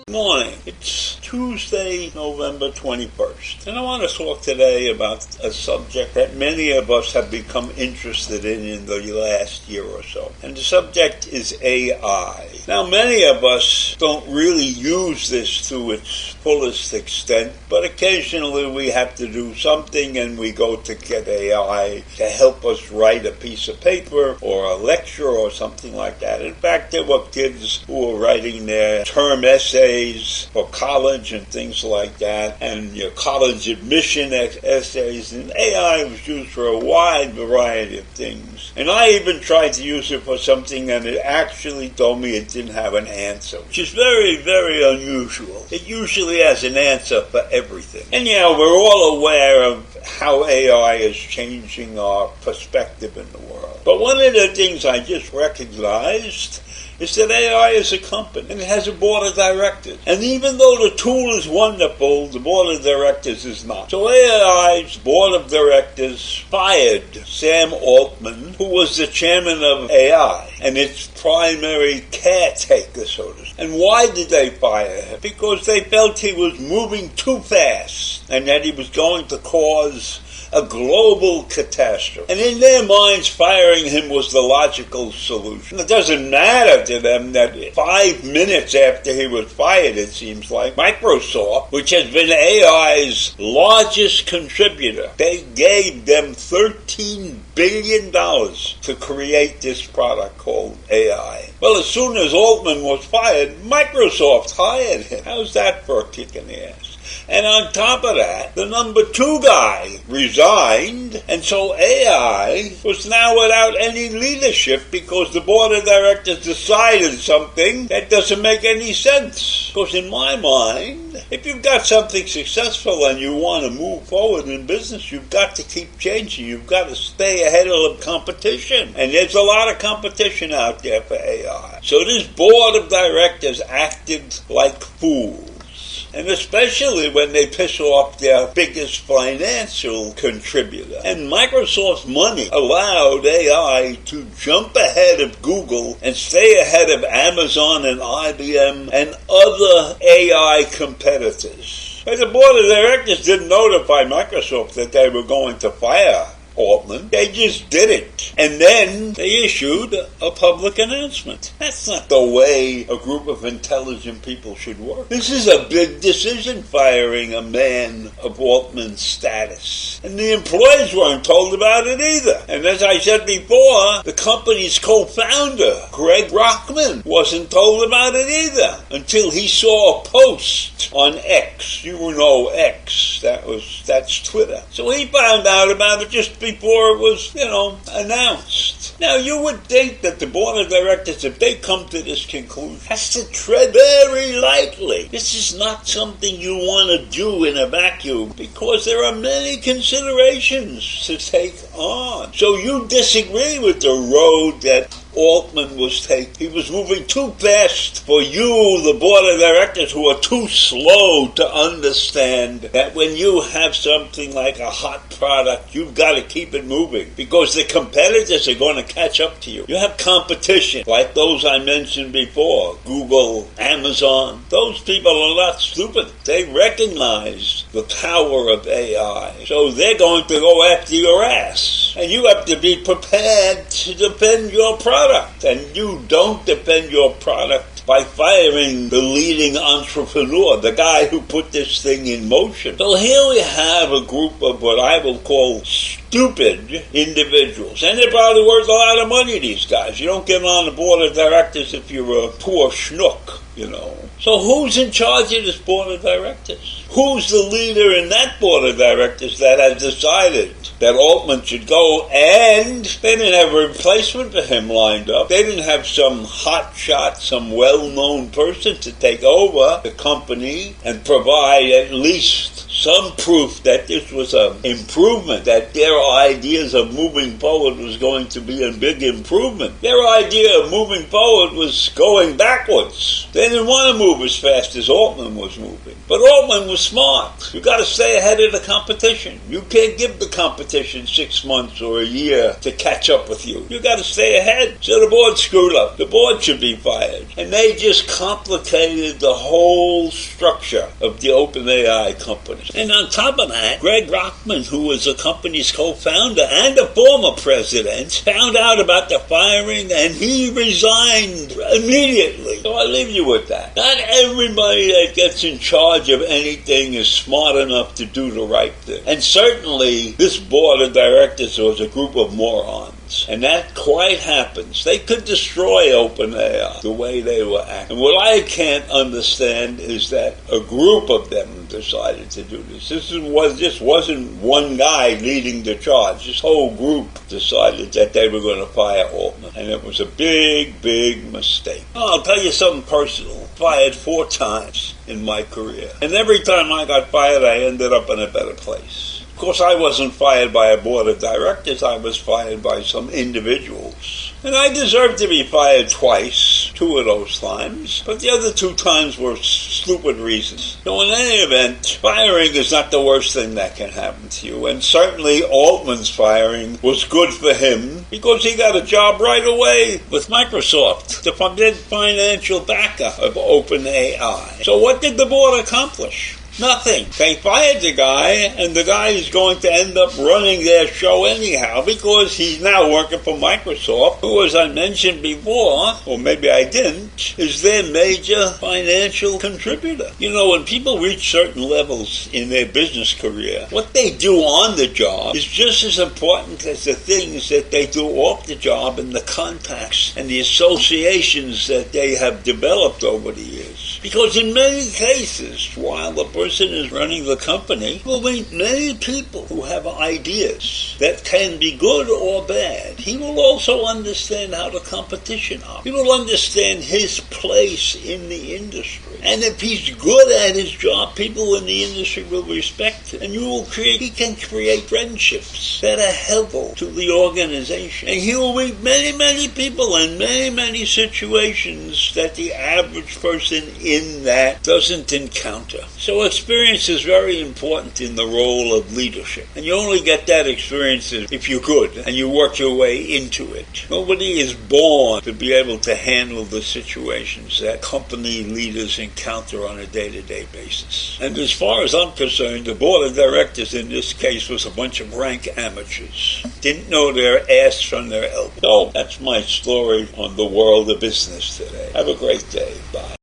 Morning. It's Tuesday, November 21st, and I want to talk today about a subject that many of us have become interested in the last year or so, and the subject is AI. Now, many of us don't really use this to its fullest extent, but occasionally we have to do something and we go to get AI to help us write a piece of paper or a lecture or something like that. In fact, there were kids who were writing their term essays for college and things like that, and your college admission essays, and AI was used for a wide variety of things. And I even tried to use it for something, and it actually told me it didn't have an answer, which is very, very unusual. It usually has an answer for everything. And yeah, we're all aware of how AI is changing our perspective in the world. But one of the things I just recognized is that AI is a company, and it has a board of directors. And even though the tool is wonderful, the board of directors is not. So AI's board of directors fired Sam Altman, who was the chairman of AI, and its primary caretaker, so to speak. And why did they fire him? Because they felt he was moving too fast, and that he was going to cause a global catastrophe. And in their minds, firing him was the logical solution. It doesn't matter to them that 5 minutes after he was fired, it seems like, Microsoft, which has been AI's largest contributor, they gave them $13 billion to create this product called AI. Well, as soon as Altman was fired, Microsoft hired him. How's that for a kick in the ass? And on top of that, the number 2 guy resigned, and so AI was now without any leadership because the board of directors decided something that doesn't make any sense. Because in my mind, if you've got something successful and you want to move forward in business, you've got to keep changing. You've got to stay ahead of the competition. And there's a lot of competition out there for AI. So this board of directors acted like fools. And especially when they piss off their biggest financial contributor. And Microsoft's money allowed AI to jump ahead of Google and stay ahead of Amazon and IBM and other AI competitors. But the board of directors didn't notify Microsoft that they were going to fire Altman. They just did it. And then they issued a public announcement. That's not the way a group of intelligent people should work. This is a big decision, firing a man of Altman's status. And the employees weren't told about it either. And as I said before, the company's co-founder, Greg Brockman, wasn't told about it either until he saw a post on X. You know X. That's Twitter. So he found out about it just before it was, announced. Now, you would think that the board of directors, if they come to this conclusion, has to tread very lightly. This is not something you want to do in a vacuum because there are many considerations to take on. So you disagree with the road that Altman was taking. He was moving too fast for you, the board of directors, who are too slow to understand that when you have something like a hot product, you've got to keep it moving because the competitors are going to catch up to you. You have competition like those I mentioned before, Google, Amazon. Those people are not stupid. They recognize the power of AI. So they're going to go after your ass. And you have to be prepared to defend your product. And you don't defend your product by firing the leading entrepreneur, the guy who put this thing in motion. So here we have a group of what I will call stupid individuals. And they're probably worth a lot of money, these guys. You don't get on the board of directors if you're a poor schnook. So who's in charge of this board of directors? Who's the leader in that board of directors that has decided that Altman should go, and they didn't have a replacement for him lined up. They didn't have some hot shot, some well-known person to take over the company and provide at least some proof that this was an improvement, that their ideas of moving forward was going to be a big improvement. Their idea of moving forward was going backwards. They didn't want to move as fast as Altman was moving. But Altman was smart. You got to stay ahead of the competition. You can't give the competition 6 months or a year to catch up with you. You got to stay ahead. So the board screwed up. The board should be fired. And they just complicated the whole structure of the OpenAI company. And on top of that, Greg Rockman, who was the company's co-founder and a former president, found out about the firing and he resigned immediately. So I leave you with that. Not everybody that gets in charge of anything is smart enough to do the right thing. And certainly this board of directors was a group of morons. And that quite happens. They could destroy OpenAI the way they were acting. And what I can't understand is that a group of them decided to do this. This wasn't one guy leading the charge. This whole group decided that they were going to fire Altman. And it was a big, big mistake. I'll tell you something personal. Fired 4 times in my career. And every time I got fired, I ended up in a better place. Of course, I wasn't fired by a board of directors. I was fired by some individuals. And I deserved to be fired twice, 2 of those times. But the other 2 times were stupid reasons. So in any event, firing is not the worst thing that can happen to you. And certainly Altman's firing was good for him because he got a job right away with Microsoft, the financial backer of OpenAI. So what did the board accomplish? Nothing. They fired the guy, and the guy is going to end up running their show anyhow because he's now working for Microsoft, who, as I mentioned before, or maybe I didn't, is their major financial contributor. When people reach certain levels in their business career, what they do on the job is just as important as the things that they do off the job and the contacts and the associations that they have developed over the years. Because in many cases, while the person is running the company, will meet many people who have ideas that can be good or bad. He will also understand how the competition operates. He will understand his place in the industry. And if he's good at his job, people in the industry will respect him. And he can create friendships that are helpful to the organization. And he will meet many, many people in many, many situations that the average person in that doesn't encounter. So experience is very important in the role of leadership. And you only get that experience if you're good and you work your way into it. Nobody is born to be able to handle the situations that company leaders encounter on a day-to-day basis. And as far as I'm concerned, the board of directors in this case was a bunch of rank amateurs. Didn't know their ass from their elbow. So that's my story on the world of business today. Have a great day. Bye.